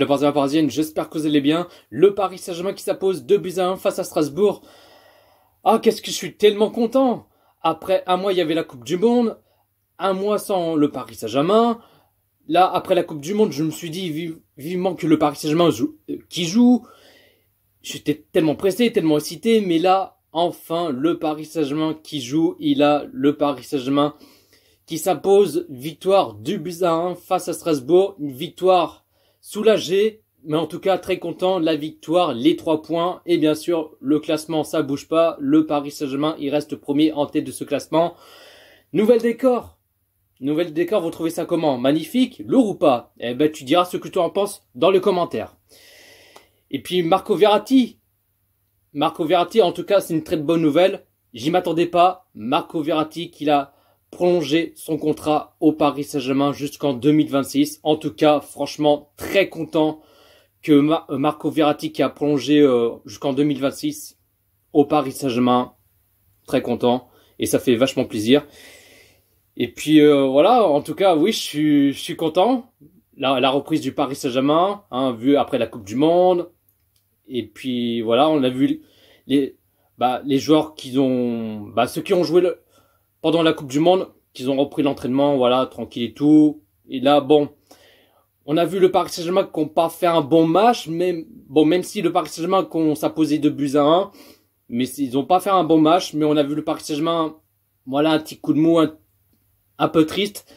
le Parisien parisienne, j'espère que vous allez bien. Le Paris Saint-Germain qui s'impose 2-1 face à Strasbourg. Ah, qu'est-ce que je suis tellement content! Après un mois, il y avait la Coupe du Monde. Un mois sans le Paris Saint-Germain. Là, après la Coupe du Monde, je me suis dit vivement que le Paris Saint-Germain joue. J'étais tellement pressé, tellement excité, mais là, enfin, le Paris Saint-Germain qui joue. Il a le Paris Saint-Germain qui s'impose. Victoire 2-1 face à Strasbourg. Une victoire soulagée, mais en tout cas très content. La victoire, les 3 points. Et bien sûr, le classement, ça bouge pas. Le Paris Saint-Germain, il reste premier en tête de ce classement. Nouvel décor. Nouvel décor, vous trouvez ça comment? Magnifique? Lourd ou pas? Eh ben, tu diras ce que tu en penses dans les commentaires. Et puis, Marco Verratti. Marco Verratti, en tout cas, c'est une très bonne nouvelle. J'y m'attendais pas. Marco Verratti, qu'il a prolongé son contrat au Paris Saint-Germain jusqu'en 2026. En tout cas, franchement, très content que Marco Verratti qui a prolongé jusqu'en 2026 au Paris Saint-Germain. Très content. Et ça fait vachement plaisir. Et puis voilà, en tout cas, oui, je suis content. La reprise du Paris Saint-Germain, hein, vu après la Coupe du Monde. Et puis voilà, on a vu les joueurs ceux qui ont joué pendant la Coupe du Monde, qu'ils ont repris l'entraînement, voilà, tranquille et tout. Et là, bon, on a vu le Paris Saint-Germain qui n'ont pas fait un bon match, mais bon, même si le Paris Saint-Germain qu'on s'imposait 2-1, mais ils n'ont pas fait un bon match, mais on a vu le Paris Saint-Germain, voilà, un petit coup de mou, un peu triste.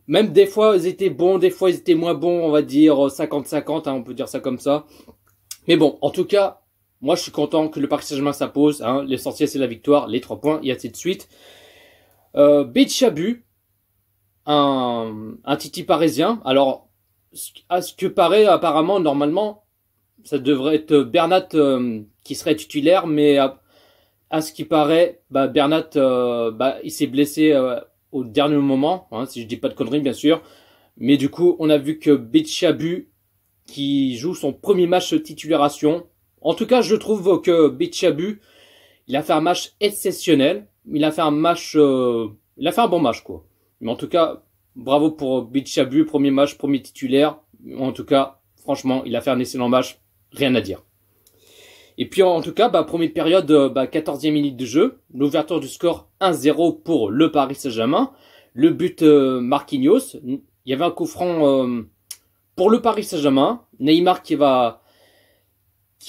Même des fois, ils étaient bons, des fois, ils étaient moins bons, on va dire 50-50, hein, on peut dire ça comme ça. Mais bon, en tout cas, moi, je suis content que le Paris Saint-Germain s'impose. Hein. L'essentiel, c'est la victoire, les 3 points, et ainsi de suite. Betsabou, un Titi parisien. Alors, à ce que paraît, apparemment, normalement, ça devrait être Bernat qui serait titulaire, mais à ce qui paraît, Bernat, il s'est blessé au dernier moment, hein, si je dis pas de conneries, bien sûr. Mais du coup, on a vu que Betsabou qui joue son premier match titularisation. En tout cas, je trouve que Betsabou, il a fait un match exceptionnel. Il a fait un bon match, quoi. Mais en tout cas, bravo pour Betsabou, premier match, premier titulaire. En tout cas, franchement, il a fait un excellent match. Rien à dire. Et puis, en tout cas, première période, 14e minute de jeu. L'ouverture du score 1-0 pour le Paris Saint-Germain. Le but Marquinhos. Il y avait un coup franc pour le Paris Saint-Germain. Neymar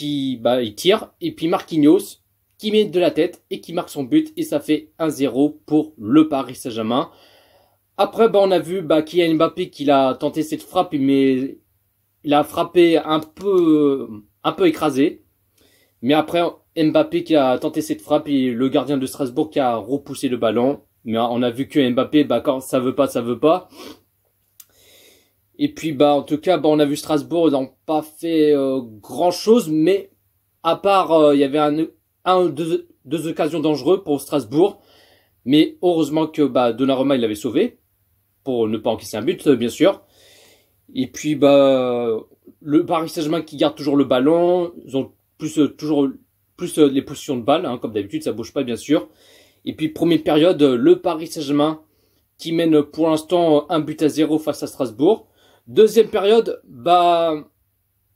il tire. Et puis Marquinhos qui met de la tête et qui marque son but. Et ça fait 1-0 pour le Paris Saint-Germain. Après, on a vu Kylian Mbappé qui a tenté cette frappe, mais il a frappé un peu écrasé. Mais après, Mbappé qui a tenté cette frappe et le gardien de Strasbourg qui a repoussé le ballon. Mais on a vu que Mbappé, quand ça veut pas, ça veut pas. Et puis, en tout cas, on a vu Strasbourg, ils n'ont pas fait grand chose, mais à part, il y avait deux occasions dangereuses pour Strasbourg. Mais heureusement que Donnarumma, il l'avait sauvé, pour ne pas encaisser un but, bien sûr. Et puis, le Paris Saint-Germain qui garde toujours le ballon, ils ont toujours plus les positions de balle, hein, comme d'habitude, ça bouge pas, bien sûr. Et puis, première période, le Paris Saint-Germain qui mène pour l'instant 1-0 face à Strasbourg. Deuxième période,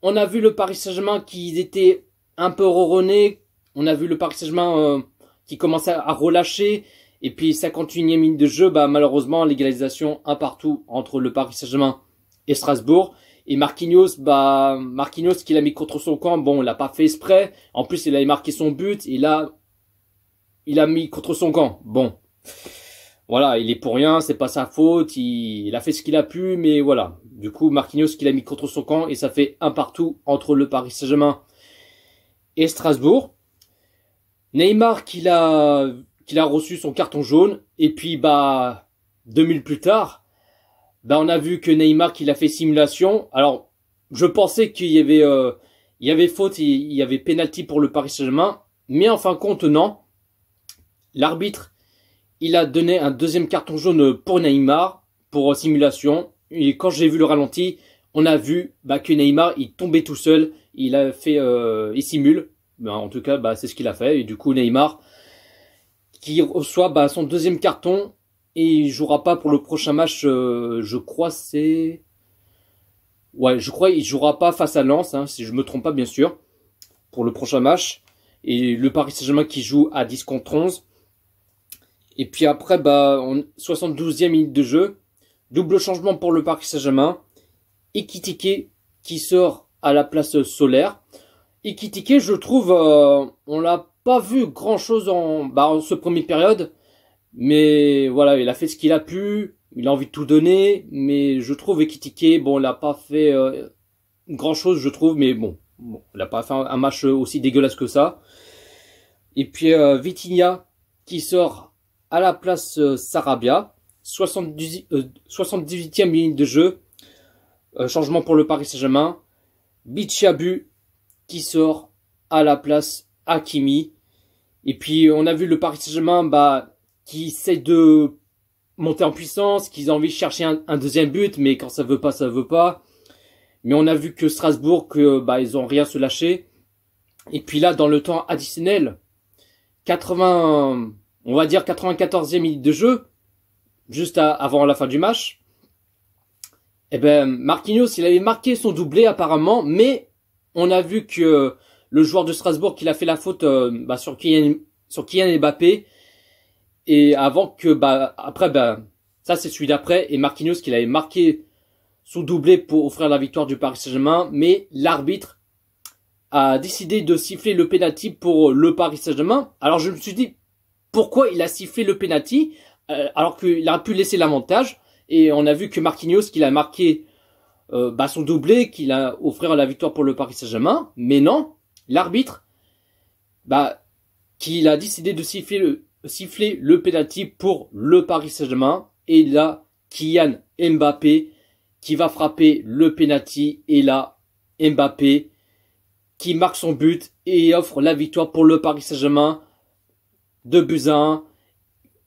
on a vu le Paris Saint-Germain qui était un peu ronronné. On a vu le Paris Saint-Germain qui commençait à relâcher. Et puis 51e minute de jeu, malheureusement, l'égalisation un partout entre le Paris Saint-Germain et Strasbourg. Et Marquinhos qui l'a mis contre son camp, il l'a pas fait exprès. En plus, il avait marqué son but et là, il a mis contre son camp. Bon. Voilà, il est pour rien, c'est pas sa faute, il a fait ce qu'il a pu, mais voilà. Du coup, Marquinhos qui l'a mis contre son camp et ça fait un partout entre le Paris Saint-Germain et Strasbourg. Neymar qui a reçu son carton jaune et puis 2 minutes plus tard, on a vu que Neymar qui a fait simulation. Alors, je pensais qu'il y avait faute, il y avait penalty pour le Paris Saint-Germain, mais en fin de compte non. L'arbitre il a donné un deuxième carton jaune pour Neymar, pour simulation. Et quand j'ai vu le ralenti, on a vu que Neymar, il tombait tout seul. Il a fait, il simule. En tout cas, c'est ce qu'il a fait. Et du coup, Neymar, qui reçoit son deuxième carton. Et il jouera pas pour le prochain match, je crois c'est Ouais, je crois qu'il jouera pas face à Lens, hein, si je me trompe pas bien sûr, pour le prochain match. Et le Paris Saint-Germain qui joue à 10 contre 11. Et puis après, 72e minute de jeu. Double changement pour le Paris Saint-Germain. Ekitike qui sort à la place Solaire. Ekitike, je trouve, on l'a pas vu grand-chose en ce premier période. Mais voilà, il a fait ce qu'il a pu. Il a envie de tout donner. Mais je trouve Ekitike, bon, il a pas fait grand-chose, je trouve. Mais bon, il a pas fait un match aussi dégueulasse que ça. Et puis Vitinha qui sort à la place Sarabia. 78e minute de jeu. Changement pour le Paris Saint-Germain. Bichiabu qui sort à la place Hakimi. Et puis on a vu le Paris Saint-Germain qui essaie de monter en puissance, qu'ils ont envie de chercher un deuxième but, mais quand ça veut pas, ça veut pas. Mais on a vu que Strasbourg, ils ont rien se lâcher. Et puis là, dans le temps additionnel, on va dire 94e minute de jeu, juste avant la fin du match, Marquinhos, il avait marqué son doublé apparemment, mais on a vu que le joueur de Strasbourg, qu'il a fait la faute sur Kylian Mbappé, et avant que, après, ça c'est celui d'après, et Marquinhos qu'il avait marqué son doublé pour offrir la victoire du Paris Saint-Germain, mais l'arbitre a décidé de siffler le penalty pour le Paris Saint-Germain. Alors je me suis dit, pourquoi il a sifflé le penalty alors qu'il aurait pu laisser l'avantage? Et on a vu que Marquinhos, qu'il a marqué son doublé, qu'il a offert la victoire pour le Paris Saint-Germain. Mais non, l'arbitre, qu'il a décidé de siffler le penalty pour le Paris Saint-Germain. Et là, Kylian Mbappé qui va frapper le penalty. Et là, Mbappé qui marque son but et offre la victoire pour le Paris Saint-Germain. 2-1.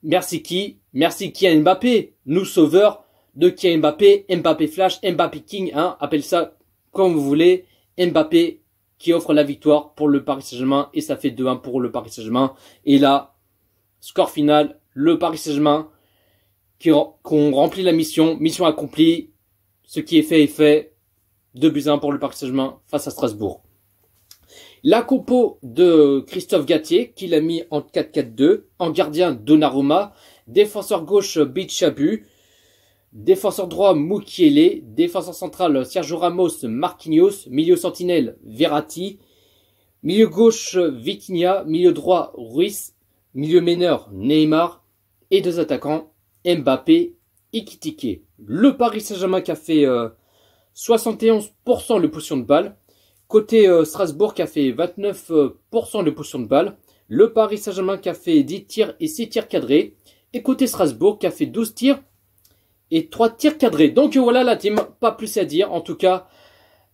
Merci qui? Merci Kylian Mbappé, nous sauveurs de Kylian Mbappé, Mbappé Flash, Mbappé King, appelle ça comme vous voulez. Mbappé qui offre la victoire pour le Paris Saint-Germain et ça fait 2-1 pour le Paris Saint-Germain. Et là, score final, le Paris Saint-Germain qu'on remplit la mission accomplie, ce qui est fait est fait. 2-1 pour le Paris Saint-Germain face à Strasbourg. La compo de Christophe Galtier, qu'il a mis en 4-4-2, en gardien Donnarumma, défenseur gauche Bichiabu, défenseur droit Mukiele, défenseur central Sergio Ramos, Marquinhos, milieu sentinelle Verratti, milieu gauche Vitinha, milieu droit Ruiz, milieu meneur Neymar et deux attaquants Mbappé et Ekitike. Le Paris Saint-Germain qui a fait 71% de possession de balle. Côté Strasbourg qui a fait 29% de possession de balle. Le Paris Saint-Germain qui a fait 10 tirs et 6 tirs cadrés. Et côté Strasbourg qui a fait 12 tirs et 3 tirs cadrés. Donc voilà la team, pas plus à dire. En tout cas,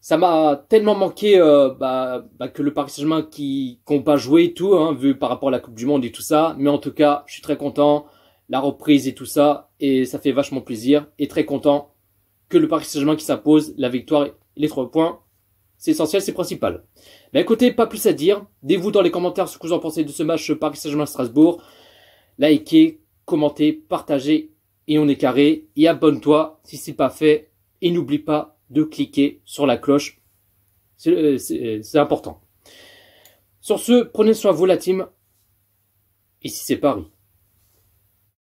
ça m'a tellement manqué que le Paris Saint-Germain qui n'ont pas joué et tout, vu par rapport à la Coupe du Monde et tout ça. Mais en tout cas, je suis très content. La reprise et tout ça. Et ça fait vachement plaisir. Et très content que le Paris Saint-Germain qui s'impose, la victoire et les 3 points. C'est essentiel, c'est principal. Écoutez, pas plus à dire. Dites-vous dans les commentaires ce que vous en pensez de ce match Paris Saint-Germain-Strasbourg. Likez, commentez, partagez et on est carré. Et abonne-toi si c'est pas fait. Et n'oublie pas de cliquer sur la cloche. C'est important. Sur ce, prenez soin de vous la team. Ici c'est Paris.